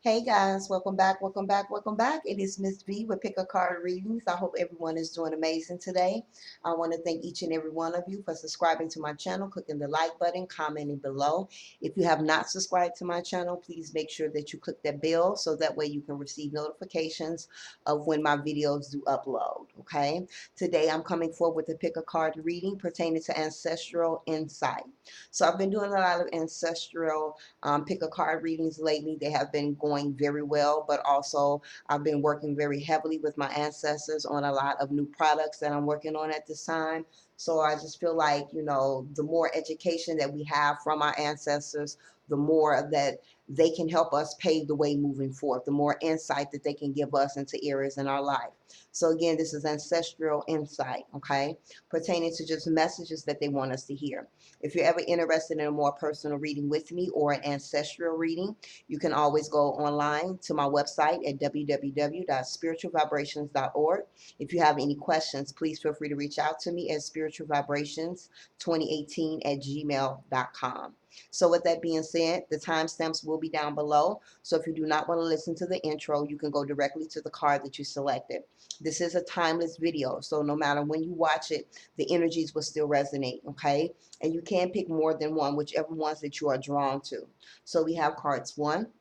Hey guys, welcome back, welcome back, welcome back. It is Miss V with Pick a Card Readings. I hope everyone is doing amazing today. I want to thank each and every one of you for subscribing to my channel, clicking the like button, commenting below. If you have not subscribed to my channel, please make sure that you click that bell so that way you can receive notifications of when my videos do upload, okay? Today I'm coming forward with a Pick a Card reading pertaining to Ancestral Insight. So I've been doing a lot of Ancestral pick a card readings lately. They have been going very well, but also I've been working very heavily with my ancestors on a lot of new products that I'm working on at this time. So I just feel like, the more education that we have from our ancestors, the more that they can help us pave the way moving forth, the more insight that they can give us into areas in our life. So again, this is ancestral insight, okay, pertaining to just messages that they want us to hear. If you're ever interested in a more personal reading with me or an ancestral reading, you can always go online to my website at www.spiritualvibrations.org. If you have any questions, please feel free to reach out to me at spiritualvibrations2018@gmail.com. So with that being said, the timestamps will be down below. So if you do not want to listen to the intro, you can go directly to the card that you selected. This is a timeless video, so no matter when you watch it, the energies will still resonate, okay? And you can pick more than one, whichever ones that you are drawn to. So we have cards 1,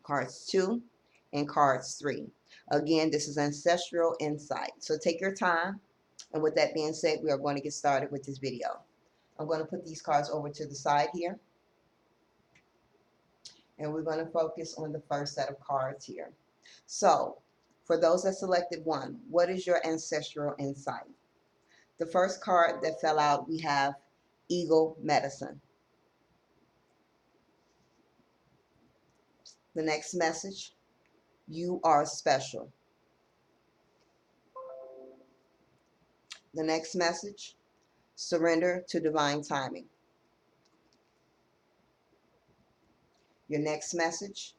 cards 2, and cards 3. Again, this is Ancestral Insight. So take your time. And with that being said, we are going to get started with this video. I'm going to put these cards over to the side here. And we're going to focus on the first set of cards here. So for those that selected 1, what is your ancestral insight? The first card that fell out, we have Eagle Medicine. The next message, you are special. The next message, surrender to divine timing. Your next message,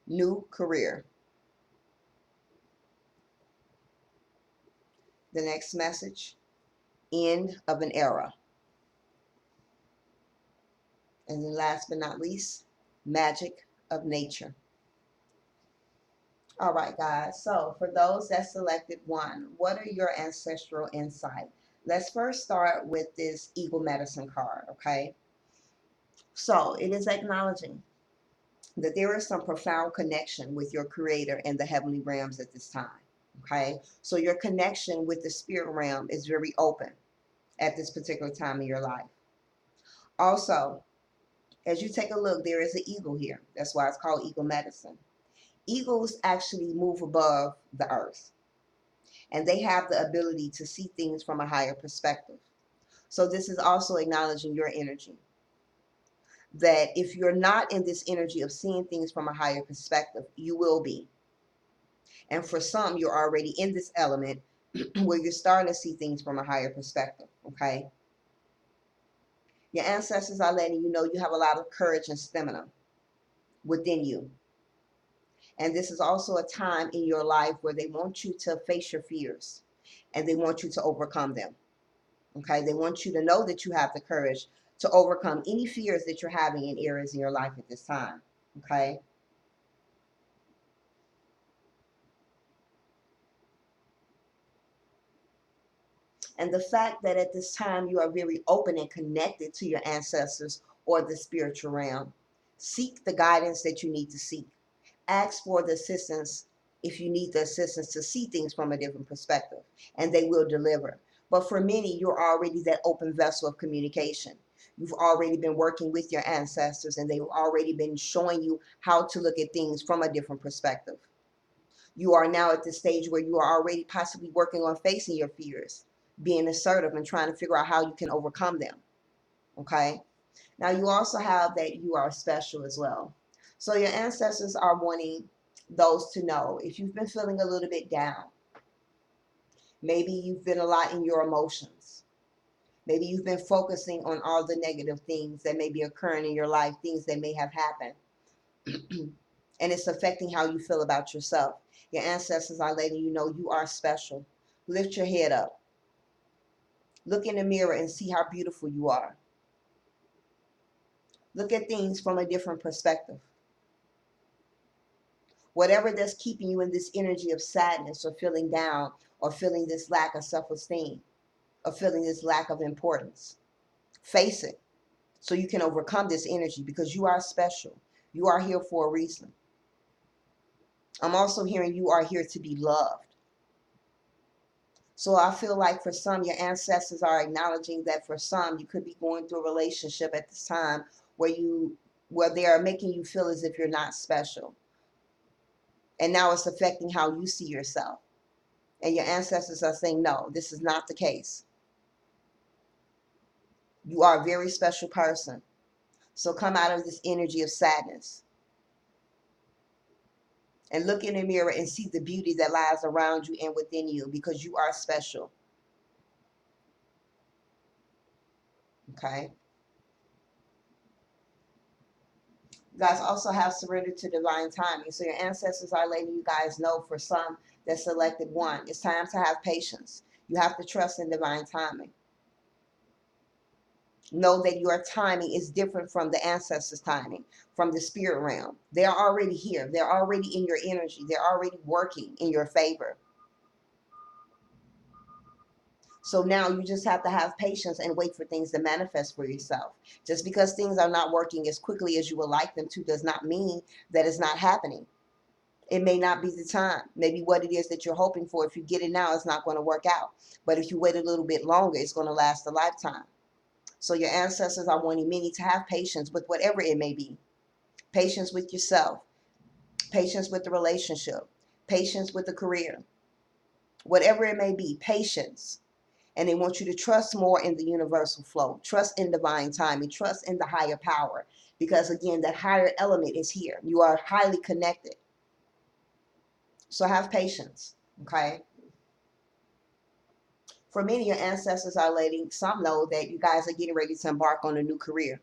new career. The next message, end of an era. And then last but not least, magic of nature. All right, guys. So for those that selected 1, what are your ancestral insight? Let's first start with this Eagle Medicine card, okay? So it is acknowledging that there is some profound connection with your creator in the heavenly realms at this time, okay? So your connection with the spirit realm is very open at this particular time in your life. Also, as you take a look, there is an eagle here. That's why it's called Eagle Medicine. Eagles actually move above the earth, and they have the ability to see things from a higher perspective. So this is also acknowledging your energy, that if you're not in this energy of seeing things from a higher perspective, you will be. And for some, you're already in this element where you're starting to see things from a higher perspective, okay? Your ancestors are letting you know you have a lot of courage and stamina within you. And this is also a time in your life where they want you to face your fears and they want you to overcome them, okay? They want you to know that you have the courage to overcome any fears that you're having in areas in your life at this time, okay? And the fact that at this time you are very open and connected to your ancestors or the spiritual realm. Seek the guidance that you need to seek. Ask for the assistance if you need the assistance to see things from a different perspective, and they will deliver. But for many, you're already that open vessel of communication. You've already been working with your ancestors, and they've already been showing you how to look at things from a different perspective. You are now at the stage where you are already possibly working on facing your fears, being assertive and trying to figure out how you can overcome them. Okay? Now you also have that you are special as well. So your ancestors are wanting those to know if you've been feeling a little bit down. Maybe you've been a lot in your emotions. Maybe you've been focusing on all the negative things that may be occurring in your life, things that may have happened. And it's affecting how you feel about yourself. Your ancestors are letting you know you are special. Lift your head up. Look in the mirror and see how beautiful you are. Look at things from a different perspective. Whatever that's keeping you in this energy of sadness or feeling down or feeling this lack of self-esteem or feeling this lack of importance. Face it so you can overcome this energy, because you are special. You are here for a reason. I'm also hearing you are here to be loved. So I feel like for some, your ancestors are acknowledging that for some, you could be going through a relationship at this time where they are making you feel as if you're not special. And now it's affecting how you see yourself. And your ancestors are saying, no, this is not the case. You are a very special person. So come out of this energy of sadness and look in the mirror and see the beauty that lies around you and within you, because you are special. Okay? You guys also have surrendered to divine timing. So your ancestors are letting you guys know, for some that selected one, it's time to have patience. You have to trust in divine timing. Know that your timing is different from the ancestors' timing, from the spirit realm. They're already here. They're already in your energy. They're already working in your favor. So now you just have to have patience and wait for things to manifest for yourself. Just because things are not working as quickly as you would like them to does not mean that it's not happening. It may not be the time. Maybe what it is that you're hoping for, if you get it now, it's not going to work out. But if you wait a little bit longer, it's going to last a lifetime. So your ancestors are wanting many to have patience with whatever it may be. Patience with yourself, patience with the relationship, patience with the career, whatever it may be, patience. And they want you to trust more in the universal flow, trust in divine timing, trust in the higher power, because again, that higher element is here. You are highly connected. So have patience, okay? For many, your ancestors are letting some know that you guys are getting ready to embark on a new career.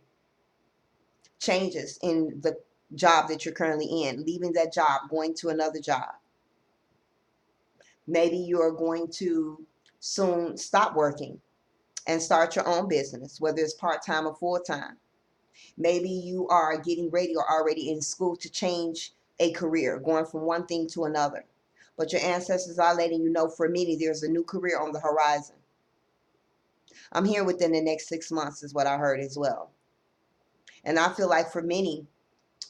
Changes in the job that you're currently in, leaving that job, going to another job. Maybe you're going to soon stop working and start your own business, whether it's part-time or full-time. Maybe you are getting ready or already in school to change a career, going from one thing to another. But your ancestors are letting you know, for many, there's a new career on the horizon. I'm here within the next 6 months is what I heard as well. And I feel like for many,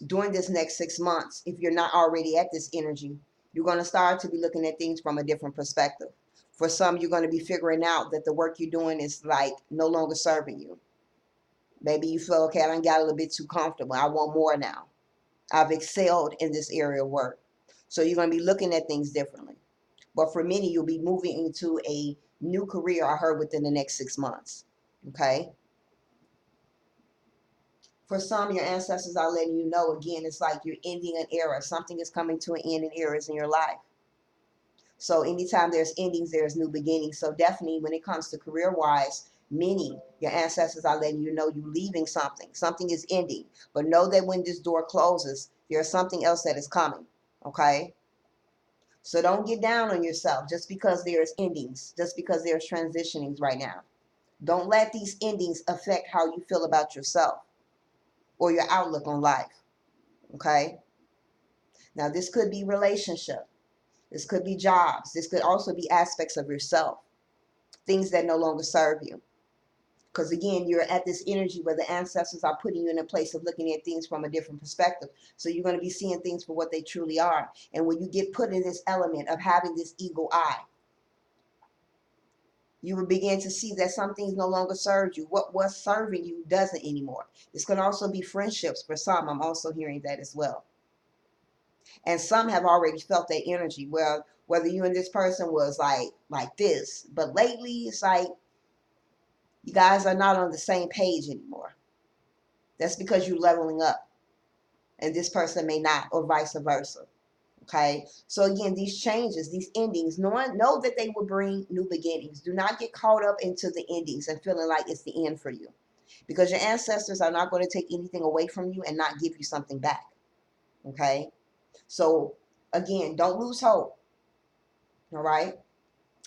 during this next 6 months, if you're not already at this energy, you're going to start to be looking at things from a different perspective. For some, you're going to be figuring out that the work you're doing is like no longer serving you. Maybe you feel, okay, I done got a little bit too comfortable. I want more now. I've excelled in this area of work. So you're going to be looking at things differently. But for many, you'll be moving into a new career, I heard, within the next 6 months. Okay? For some, your ancestors are letting you know, again, it's like you're ending an era. Something is coming to an end in eras in your life. So anytime there's endings, there's new beginnings. So definitely when it comes to career-wise, many, your ancestors are letting you know you're leaving something. Something is ending. But know that when this door closes, there's something else that is coming. Okay? So don't get down on yourself just because there's endings, just because there's transitionings right now. Don't let these endings affect how you feel about yourself or your outlook on life. Okay? Now, this could be relationship. This could be jobs. This could also be aspects of yourself, things that no longer serve you. Because again, you're at this energy where the ancestors are putting you in a place of looking at things from a different perspective. So you're going to be seeing things for what they truly are. And when you get put in this element of having this eagle eye, you will begin to see that some things no longer serve you. What was serving you doesn't anymore. This can also be friendships for some. I'm also hearing that as well. And some have already felt that energy. Well, whether you and this person was like this, but lately it's like you guys are not on the same page anymore. That's because you're leveling up and this person may not, or vice versa. Okay, so again, these changes, these endings, know that they will bring new beginnings. Do not get caught up into the endings and feeling like it's the end for you, because your ancestors are not going to take anything away from you and not give you something back. Okay, so again, don't lose hope. All right,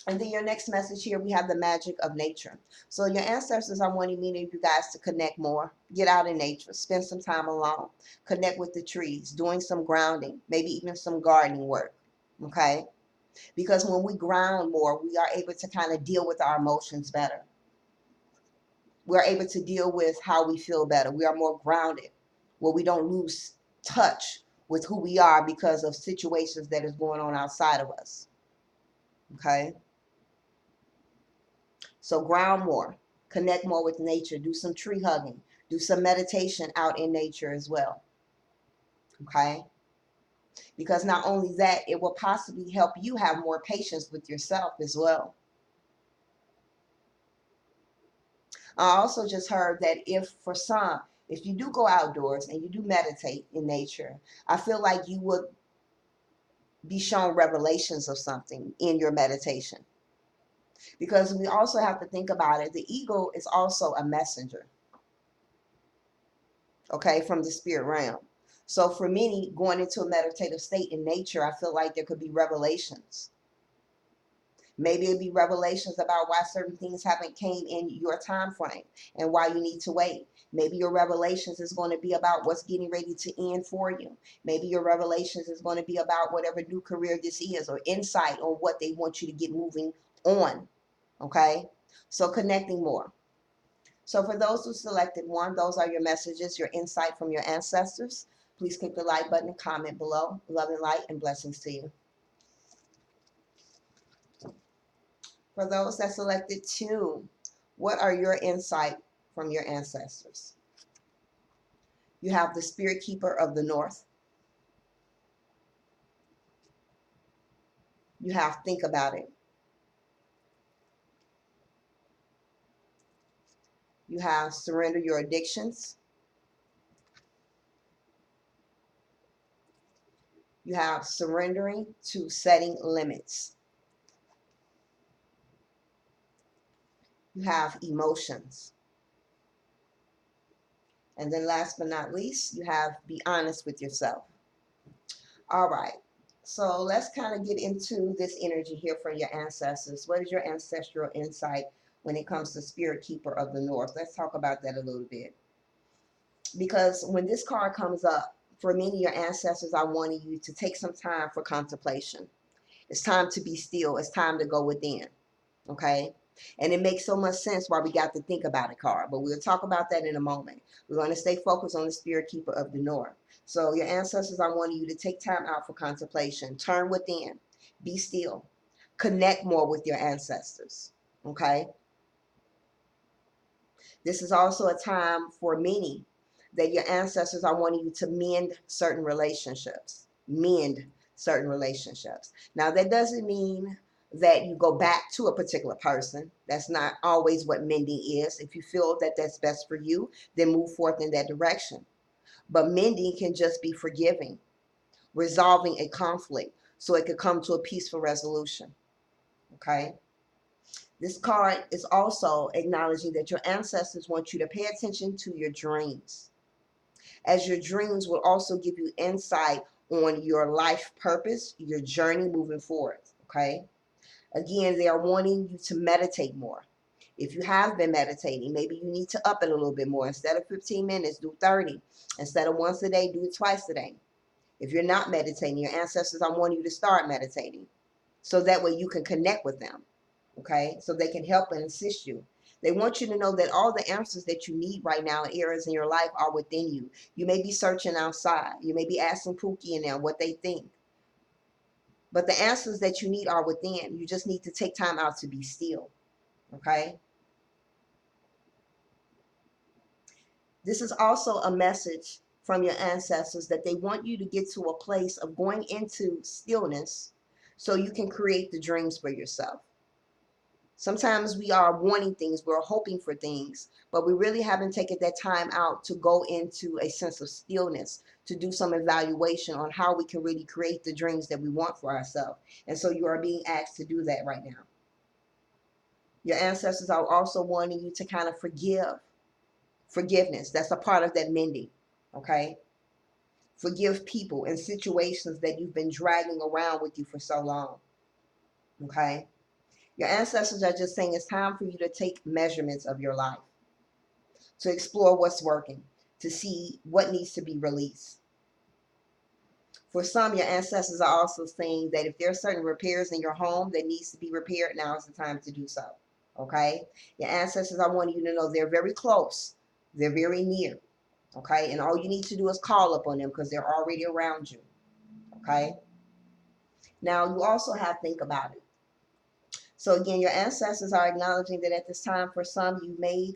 And then your next message here, we have the magic of nature. So your ancestors are wanting me and you guys to connect more, get out in nature, spend some time alone, connect with the trees, doing some grounding, maybe even some gardening work. Okay? Because when we ground more, we are able to kind of deal with our emotions better. We're able to deal with how we feel better. We are more grounded, where we don't lose touch with who we are because of situations that is going on outside of us. Okay? So ground more, connect more with nature, do some tree hugging, do some meditation out in nature as well. Okay? Because not only that, it will possibly help you have more patience with yourself as well. I also just heard that if you do go outdoors and you do meditate in nature, I feel like you would be shown revelations of something in your meditation. Because we also have to think about it, the ego is also a messenger, okay, from the spirit realm. So for many, going into a meditative state in nature, I feel like there could be revelations. Maybe it'd be revelations about why certain things haven't came in your time frame and why you need to wait. Maybe your revelations is going to be about what's getting ready to end for you. Maybe your revelations is going to be about whatever new career this is, or insight on what they want you to get moving on. Okay? So connecting more. So for those who selected one, those are your messages, your insight from your ancestors. Please click the like button and comment below. Love and light and blessings to you. For those that selected two, what are your insight from your ancestors? You have the spirit keeper of the north. You have think about it. You have surrender your addictions. You have surrendering to setting limits. You have emotions. And then last but not least, you have be honest with yourself. All right. So let's kind of get into this energy here from your ancestors. What is your ancestral insight when it comes to spirit keeper of the north? Let's talk about that a little bit. Because when this card comes up, for many of your ancestors, I wanted you to take some time for contemplation. It's time to be still. It's time to go within. Okay? And it makes so much sense why we got to think about it, card. But we'll talk about that in a moment. We're going to stay focused on the spirit keeper of the north. So your ancestors, I want you to take time out for contemplation. Turn within. Be still. Connect more with your ancestors. Okay? This is also a time for many that your ancestors are wanting you to mend certain relationships. Mend certain relationships. Now, that doesn't mean that you go back to a particular person. That's not always what mending is. If you feel that that's best for you, then move forth in that direction. But mending can just be forgiving, resolving a conflict so it could come to a peaceful resolution. Okay? This card is also acknowledging that your ancestors want you to pay attention to your dreams, as your dreams will also give you insight on your life purpose, your journey moving forward. Okay? Again, they are wanting you to meditate more. If you have been meditating, maybe you need to up it a little bit more. Instead of 15 minutes, do 30. Instead of once a day, do it twice a day. If you're not meditating, your ancestors are wanting you to start meditating, so that way you can connect with them. Okay? So they can help and assist you. They want you to know that all the answers that you need right now in areas in your life are within you. You may be searching outside. You may be asking Pookie and them what they think. But the answers that you need are within. You just need to take time out to be still. Okay? This is also a message from your ancestors that they want you to get to a place of going into stillness so you can create the dreams for yourself. Sometimes we are wanting things, we're hoping for things, but we really haven't taken that time out to go into a sense of stillness, to do some evaluation on how we can really create the dreams that we want for ourselves. And so you are being asked to do that right now. Your ancestors are also wanting you to kind of forgive. Forgiveness, that's a part of that mending. Okay? Forgive people and situations that you've been dragging around with you for so long. Okay? Your ancestors are just saying it's time for you to take measurements of your life, to explore what's working, to see what needs to be released. For some, your ancestors are also saying that if there are certain repairs in your home that needs to be repaired, now is the time to do so. Okay? Your ancestors, I want you to know they're very close. They're very near. Okay? And all you need to do is call upon them because they're already around you. Okay? Now, you also have to think about it. So again, your ancestors are acknowledging that at this time, for some, you may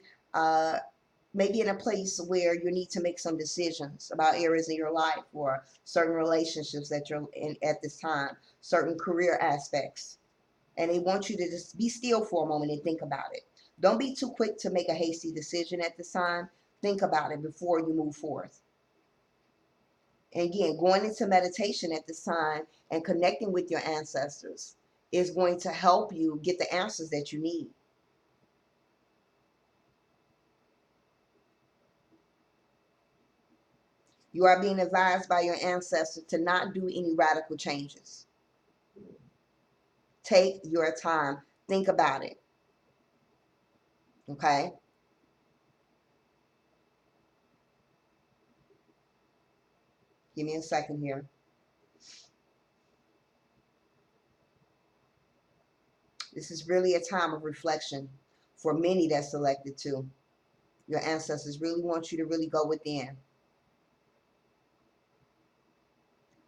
be in a place where you need to make some decisions about areas in your life or certain relationships that you're in at this time, certain career aspects. And they want you to just be still for a moment and think about it. Don't be too quick to make a hasty decision at this time. Think about it before you move forth. And again, going into meditation at this time and connecting with your ancestors is going to help you get the answers that you need. You are being advised by your ancestors to not do any radical changes. Take your time. Think about it. Okay? Give me a second here. This is really a time of reflection for many that selected to. Your ancestors really want you to really go within.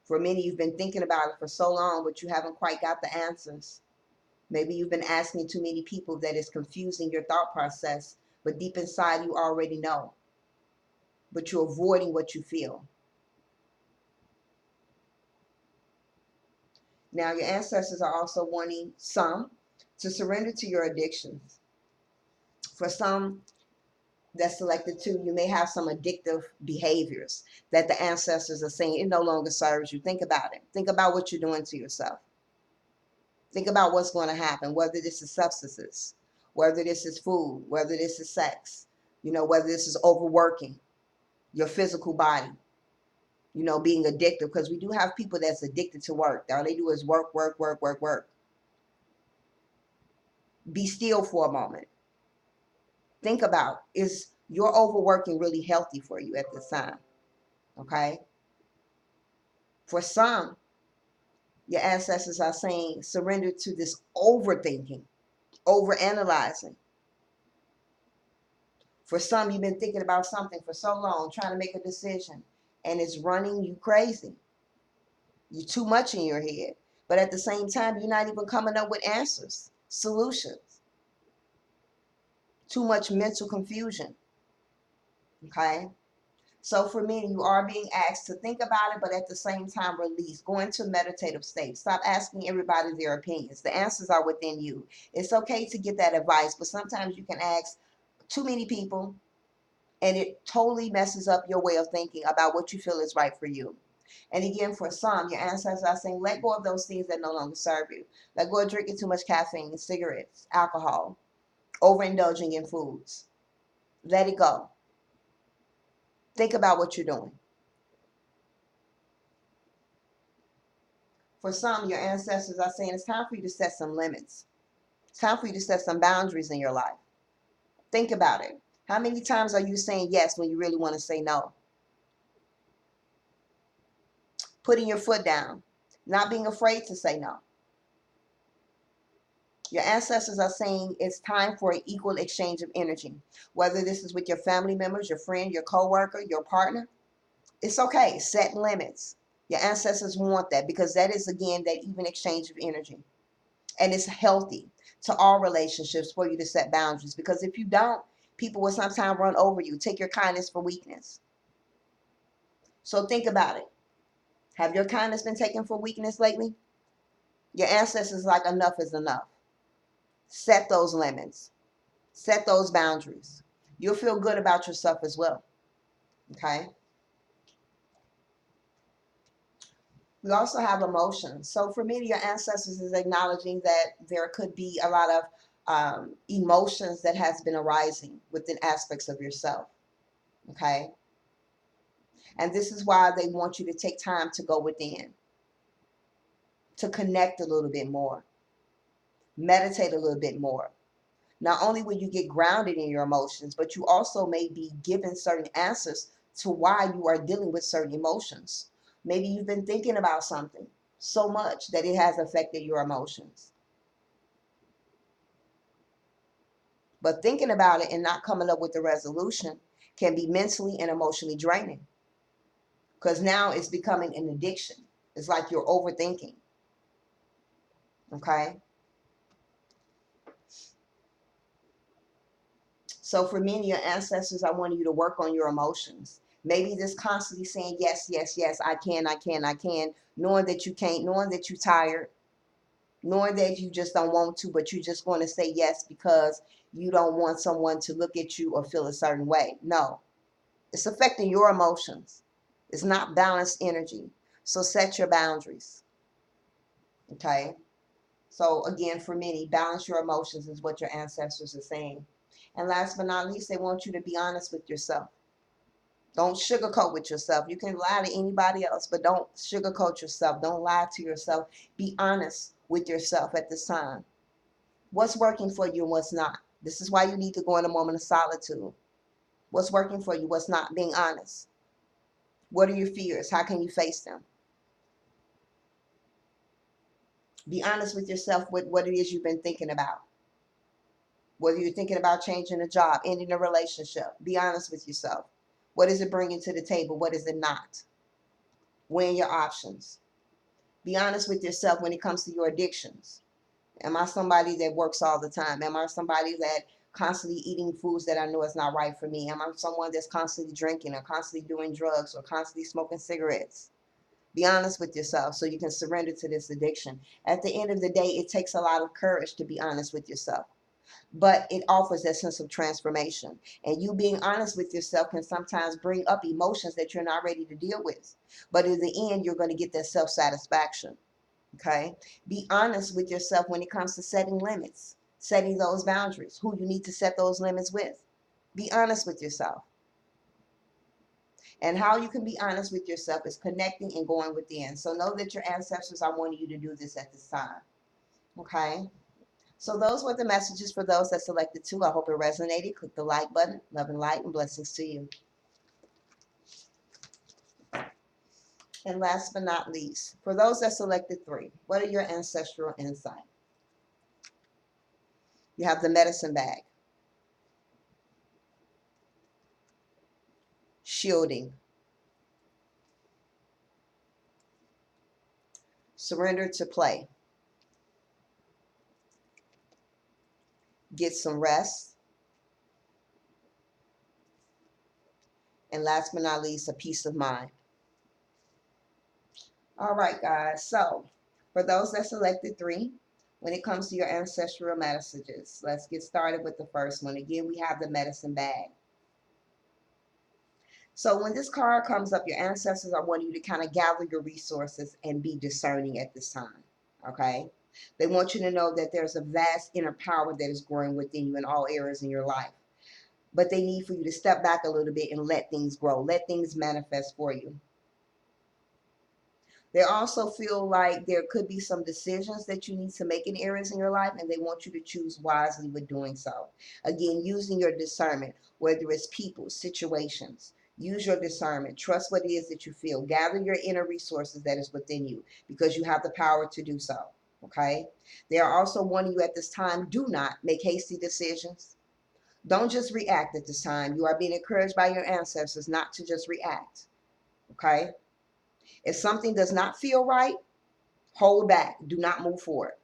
For many, you've been thinking about it for so long, but you haven't quite got the answers. Maybe you've been asking too many people that is confusing your thought process, but deep inside you already know. But you're avoiding what you feel. Now, your ancestors are also wanting some to surrender to your addictions. For some that's selected too, you may have some addictive behaviors that the ancestors are saying it no longer serves you. Think about it. Think about what you're doing to yourself. Think about what's going to happen, whether this is substances, whether this is food, whether this is sex, whether this is overworking your physical body, being addicted, because we do have people that's addicted to work. All they do is work, work, work, work, work. Be still for a moment. Think about, is your overworking really healthy for you at this time? Okay? For some, your ancestors are saying surrender to this overthinking, overanalyzing. For some, you've been thinking about something for so long, trying to make a decision, and it's running you crazy. You're too much in your head. But at the same time, you're not even coming up with answers, solutions. Too much mental confusion. Okay? So for many, you are being asked to think about it, but at the same time, release. Go into a meditative state. Stop asking everybody their opinions. The answers are within you. It's okay to get that advice, but sometimes you can ask too many people, and it totally messes up your way of thinking about what you feel is right for you. And again, for some, your ancestors are saying, let go of those things that no longer serve you. Let go of drinking too much caffeine, cigarettes, alcohol, overindulging in foods. Let it go. Think about what you're doing. For some, your ancestors are saying it's time for you to set some limits. It's time for you to set some boundaries in your life. Think about it. How many times are you saying yes when you really want to say no? Putting your foot down, not being afraid to say no. Your ancestors are saying it's time for an equal exchange of energy. Whether this is with your family members, your friend, your coworker, your partner, it's okay. Set limits. Your ancestors want that because that is, again, that even exchange of energy. And it's healthy to all relationships for you to set boundaries, because if you don't, people will sometimes run over you. Take your kindness for weakness. So think about it. Have your kindness been taken for weakness lately? Your ancestors like enough is enough. Set those limits. Set those boundaries. You'll feel good about yourself as well. Okay? We also have emotions. So for many, your ancestors is acknowledging that there could be a lot of emotions that has been arising within aspects of yourself. Okay? And this is why they want you to take time to go within, to connect a little bit more. Meditate a little bit more. Not only will you get grounded in your emotions, but you also may be given certain answers to why you are dealing with certain emotions. Maybe you've been thinking about something so much that it has affected your emotions. But thinking about it and not coming up with a resolution can be mentally and emotionally draining, because now it's becoming an addiction. It's like you're overthinking. Okay? So for many of your ancestors, I want you to work on your emotions. Maybe just constantly saying, yes, yes, yes, I can, I can, I can, knowing that you can't, knowing that you're tired, knowing that you just don't want to, but you just want to say yes because you don't want someone to look at you or feel a certain way. No, it's affecting your emotions. It's not balanced energy. So set your boundaries. Okay? So again, for many, balance your emotions is what your ancestors are saying. And last but not least, they want you to be honest with yourself. Don't sugarcoat with yourself. You can lie to anybody else, but don't sugarcoat yourself. Don't lie to yourself. Be honest with yourself at this time. What's working for you and what's not? This is why you need to go in a moment of solitude. What's working for you? What's not? Being honest. What are your fears? How can you face them? Be honest with yourself with what it is you've been thinking about. Whether you're thinking about changing a job, ending a relationship, be honest with yourself. What is it bringing to the table? What is it not? Weighing your options. Be honest with yourself when it comes to your addictions. Am I somebody that works all the time? Am I somebody that constantly eating foods that I know is not right for me? Am I someone that's constantly drinking or constantly doing drugs or constantly smoking cigarettes? Be honest with yourself so you can surrender to this addiction. At the end of the day, it takes a lot of courage to be honest with yourself, but it offers that sense of transformation. And you being honest with yourself can sometimes bring up emotions that you're not ready to deal with. But in the end, you're going to get that self-satisfaction. Okay? Be honest with yourself when it comes to setting limits, setting those boundaries, who you need to set those limits with. Be honest with yourself. And how you can be honest with yourself is connecting and going within. So know that your ancestors are wanting you to do this at this time. Okay? So those were the messages for those that selected two. I hope it resonated. Click the like button. Love and light and blessings to you. And last but not least, for those that selected three, what are your ancestral insight? You have the medicine bag, shielding, surrender to play, get some rest, and last but not least, a peace of mind. All right, guys. So for those that selected three, when it comes to your ancestral messages, let's get started with the first one. Again, we have the medicine bag. So when this card comes up, your ancestors are wanting you to kind of gather your resources and be discerning at this time. Okay? They want you to know that there's a vast inner power that is growing within you in all areas in your life. But they need for you to step back a little bit and let things grow. Let things manifest for you. They also feel like there could be some decisions that you need to make in areas in your life, and they want you to choose wisely with doing so. Again, using your discernment, whether it's people, situations. Use your discernment. Trust what it is that you feel. Gather your inner resources that is within you because you have the power to do so. Okay? They are also warning you at this time, do not make hasty decisions. Don't just react at this time. You are being encouraged by your ancestors not to just react. Okay? If something does not feel right, hold back. Do not move forward.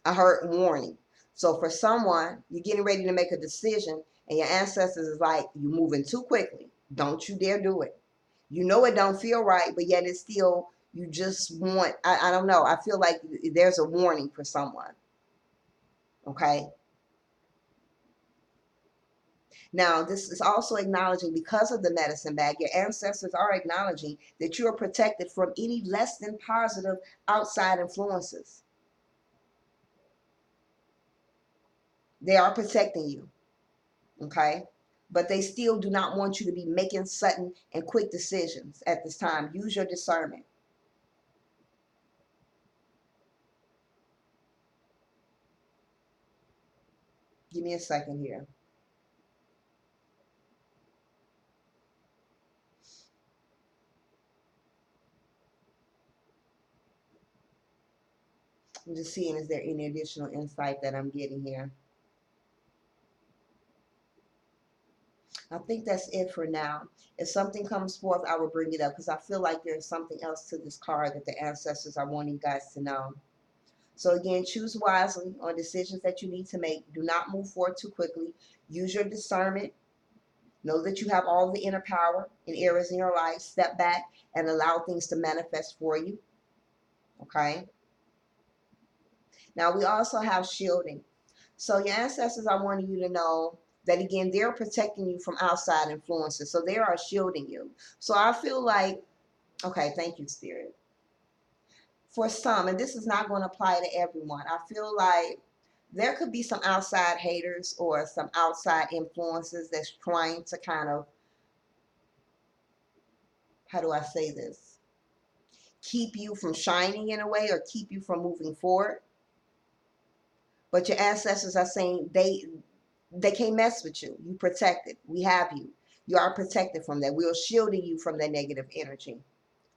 I heard warning. So for someone, you're getting ready to make a decision and your ancestors is like, you're moving too quickly. Don't you dare do it. You know it don't feel right, but yet it's still, you just want, I don't know. I feel like there's a warning for someone. Okay. Now, this is also acknowledging, because of the medicine bag, your ancestors are acknowledging that you are protected from any less than positive outside influences. They are protecting you, okay? But they still do not want you to be making sudden and quick decisions at this time. Use your discernment. Give me a second here. I'm just seeing, is there any additional insight that I'm getting here? I think that's it for now. If something comes forth, I will bring it up because I feel like there's something else to this card that the ancestors are wanting you guys to know. So again, choose wisely on decisions that you need to make. Do not move forward too quickly. Use your discernment. Know that you have all the inner power in areas in your life. Step back and allow things to manifest for you. Okay. Now we also have shielding. So your ancestors are wanting you to know that again, they're protecting you from outside influences. So they are shielding you. So I feel like, okay, thank you, Spirit. For some, and this is not going to apply to everyone, I feel like there could be some outside haters or some outside influences that's trying to kind of, how do I say this? Keep you from shining in a way or keep you from moving forward. But your ancestors are saying they can't mess with you. You protected. We have you. You are protected from that. We are shielding you from that negative energy.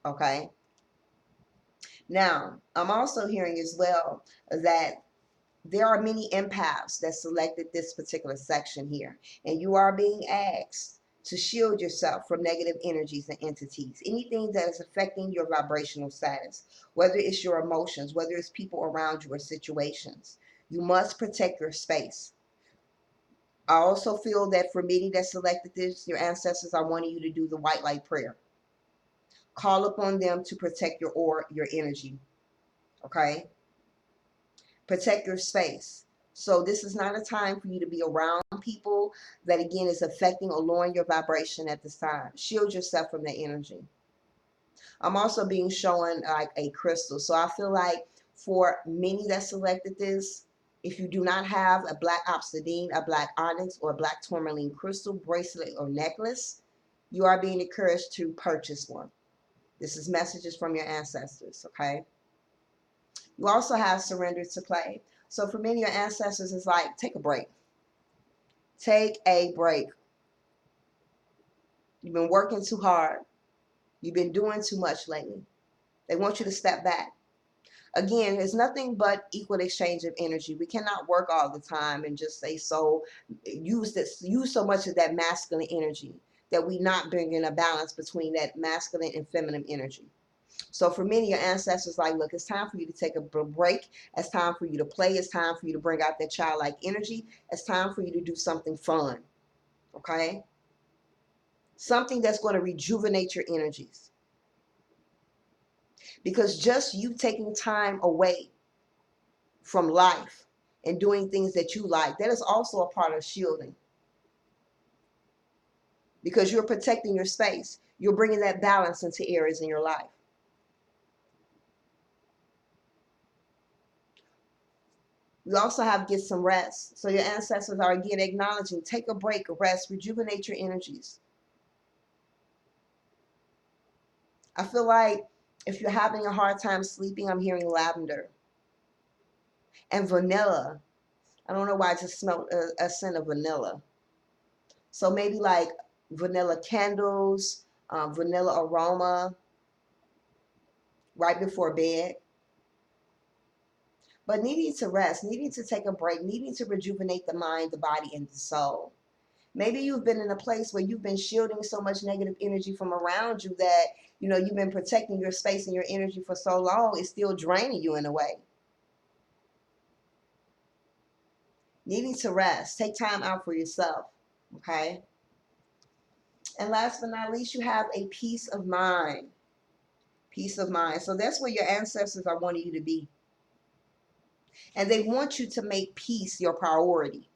Okay. Now, I'm also hearing as well that there are many empaths that selected this particular section here, and you are being asked to shield yourself from negative energies and entities, anything that is affecting your vibrational status, whether it's your emotions, whether it's people around you or situations. You must protect your space. I also feel that for many that selected this, your ancestors are wanting you to do the white light prayer. Call upon them to protect your aura, your energy. Okay? Protect your space. So this is not a time for you to be around people that again is affecting or lowering your vibration at this time. Shield yourself from that energy. I'm also being shown like a crystal. So I feel like for many that selected this, if you do not have a black obsidian, a black onyx, or a black tourmaline crystal bracelet or necklace, you are being encouraged to purchase one. This is messages from your ancestors, okay? You also have surrender to play. So for many of your ancestors, it's like, take a break. Take a break. You've been working too hard. You've been doing too much lately. They want you to step back. Again, it's nothing but equal exchange of energy. We cannot work all the time and just say so, use so much of that masculine energy that we not bring in a balance between that masculine and feminine energy. So for many, your ancestors like, look, it's time for you to take a break. It's time for you to play. It's time for you to bring out that childlike energy. It's time for you to do something fun, okay? Something that's going to rejuvenate your energies. Because just you taking time away from life and doing things that you like, that is also a part of shielding. Because you're protecting your space. You're bringing that balance into areas in your life. You also have get some rest. So your ancestors are again acknowledging, take a break, rest, rejuvenate your energies. I feel like if you're having a hard time sleeping, I'm hearing lavender and vanilla. I don't know why I just smelled a scent of vanilla. So maybe like vanilla candles, vanilla aroma right before bed. But needing to rest, needing to take a break, needing to rejuvenate the mind, the body, and the soul. Maybe you've been in a place where you've been shielding so much negative energy from around you that, you've been protecting your space and your energy for so long, it's still draining you in a way. Needing to rest, take time out for yourself, okay? And last but not least, you have a peace of mind. Peace of mind. So that's where your ancestors are wanting you to be. And they want you to make peace your priority.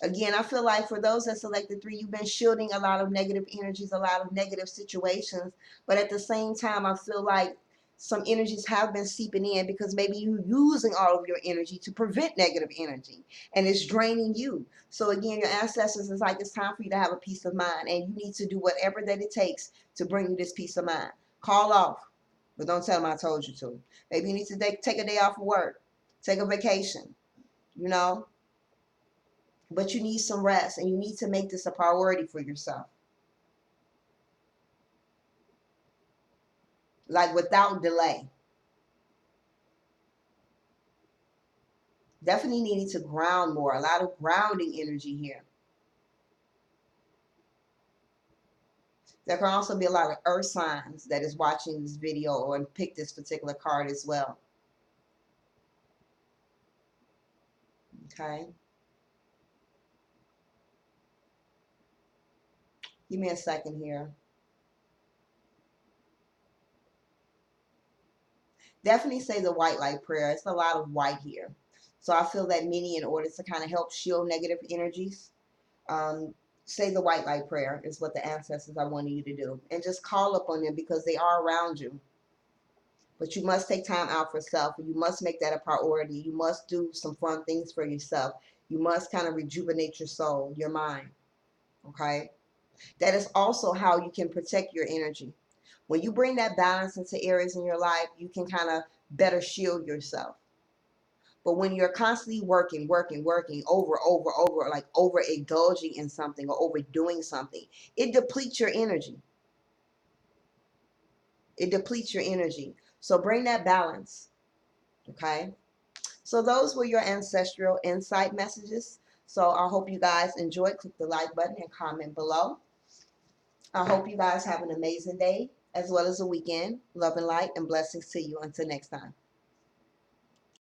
Again, I feel like for those that selected 3, you've been shielding a lot of negative energies, a lot of negative situations. But at the same time, I feel like some energies have been seeping in because maybe you're using all of your energy to prevent negative energy and it's draining you. So again, your ancestors is like, it's time for you to have a peace of mind and you need to do whatever that it takes to bring you this peace of mind. Call off, but don't tell them I told you to. Maybe you need to take a day off of work, take a vacation. you know, but you need some rest and you need to make this a priority for yourself. Like without delay. Definitely needing to ground more. A lot of grounding energy here. There can also be a lot of earth signs that is watching this video or pick this particular card as well. Okay. Give me a second here. Definitely say the white light prayer. It's a lot of white here. So I feel that many, in order to kind of help shield negative energies, um, say the white light prayer is what the ancestors are wanting you to do. And just call upon them because they are around you. But you must take time out for self. And you must make that a priority. You must do some fun things for yourself. You must kind of rejuvenate your soul, your mind. Okay? That is also how you can protect your energy. When you bring that balance into areas in your life, you can kind of better shield yourself. But when you're constantly working over, like overindulging in something or overdoing something, it depletes your energy. It depletes your energy. So bring that balance. Okay. So those were your ancestral insight messages. So I hope you guys enjoyed. Click the like button and comment below. I hope you guys have an amazing day as well as a weekend. Love and light and blessings to you. Until next time.